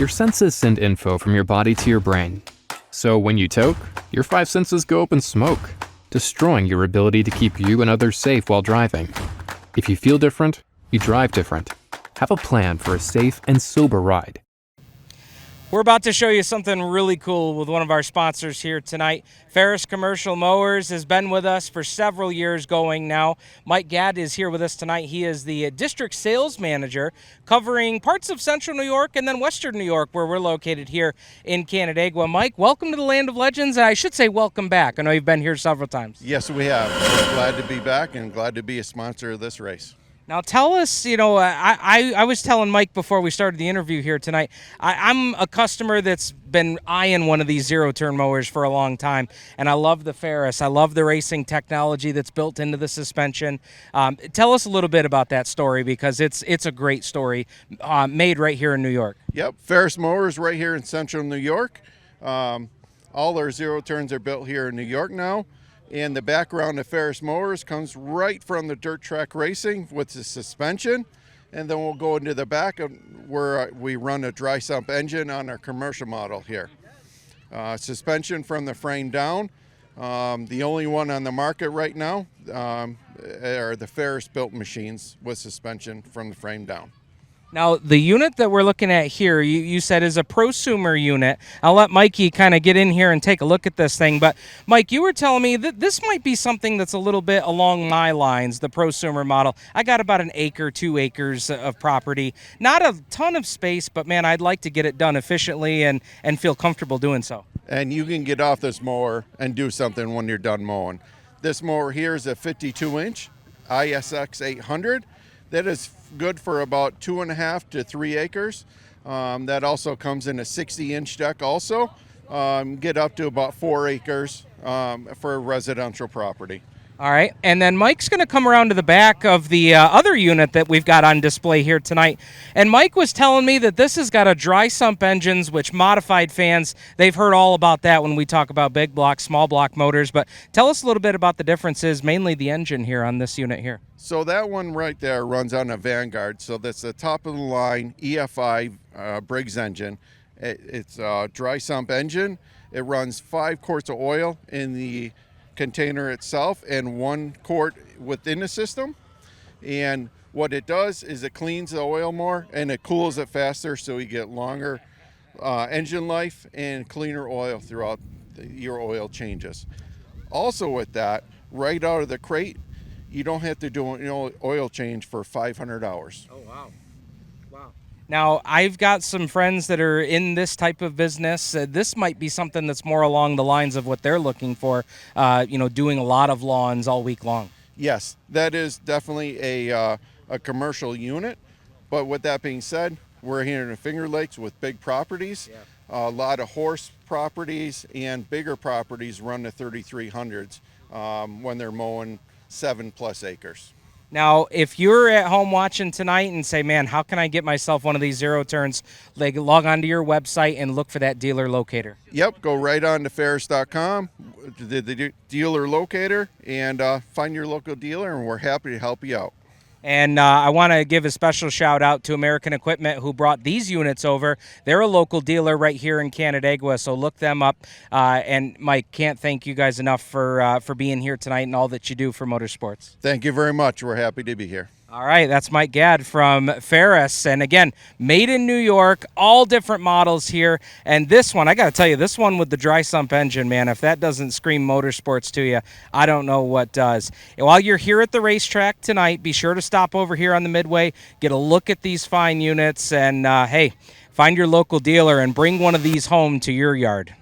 Your senses send info from your body to your brain. So when you toke, your five senses go up in smoke, destroying your ability to keep you and others safe while driving. If you feel different, you drive different. Have a plan for a safe and sober ride. We're about to show you something really cool with one of our sponsors here tonight. Ferris Commercial Mowers has been with us for several years going now. Mike Gadd is here with us tonight. He is the district sales manager covering parts of central New York and then western New York, where we're located here in Canandaigua. Mike, welcome to the Land of Legends. I should say welcome back. I know you've been here several times. Yes, we have. We're glad to be back and glad to be a sponsor of this race. Now tell us, I was telling Mike before we started the interview here tonight, I'm a customer that's been eyeing one of these zero-turn mowers for a long time, and I love the Ferris. I love the racing technology that's built into the suspension. Tell us a little bit about that story, because it's a great story made right here in New York. Yep, Ferris Mowers right here in central New York. All our zero-turns are built here in New York now. And the background of Ferris Mowers comes right from the dirt track racing with the suspension. And then we'll go into the back where we run a dry sump engine on our commercial model here. Suspension from the frame down. The only one on the market right now are the Ferris built machines with suspension from the frame down. Now, the unit that we're looking at here, you said is a prosumer unit. I'll let Mikey kind of get in here and take a look at this thing. But, Mike, you were telling me that this might be something that's a little bit along my lines, the prosumer model. I got about an acre, 2 acres of property. Not a ton of space, but, man, I'd like to get it done efficiently and feel comfortable doing so. And you can get off this mower and do something when you're done mowing. This mower here is a 52-inch ISX 800. That is good for about 2.5 to 3 acres. That also comes in a 60-inch deck also. Get up to about 4 acres for a residential property. All right, and then Mike's going to come around to the back of the other unit that we've got on display here tonight. And Mike was telling me that this has got a dry sump engines, which modified fans, they've heard all about that when we talk about big block, small block motors. But tell us a little bit about the differences, mainly the engine here on this unit here. So that one right there runs on a Vanguard. So that's the top of the line EFI Briggs engine. It's a dry sump engine. It runs 5 quarts of oil in the container itself and 1 quart within the system. And what it does is it cleans the oil more and it cools it faster, so you get longer engine life and cleaner oil throughout your oil changes. Also with that, right out of the crate, you don't have to do an oil change for 500 hours. Oh, wow. Wow. Now, I've got some friends that are in this type of business. This might be something that's more along the lines of what they're looking for, doing a lot of lawns all week long. Yes, that is definitely a commercial unit. But with that being said, we're here in the Finger Lakes with big properties. Yeah. A lot of horse properties and bigger properties run the 3300s when they're mowing 7+ acres. Now, if you're at home watching tonight and say, man, how can I get myself one of these zero turns, log onto your website and look for that dealer locator. Yep, go right on to ferris.com, the dealer locator, and find your local dealer, and we're happy to help you out. And I want to give a special shout out to American Equipment, who brought these units over. They're a local dealer right here in Canandaigua, so look them up. And Mike, can't thank you guys enough for being here tonight and all that you do for motorsports. Thank you very much. We're happy to be here. All right, that's Mike Gadd from Ferris. And again, made in New York, all different models here. And this one, I got to tell you, this one with the dry sump engine, man, if that doesn't scream motorsports to you, I don't know what does. And while you're here at the racetrack tonight, be sure to stop over here on the Midway, get a look at these fine units, and hey, find your local dealer and bring one of these home to your yard.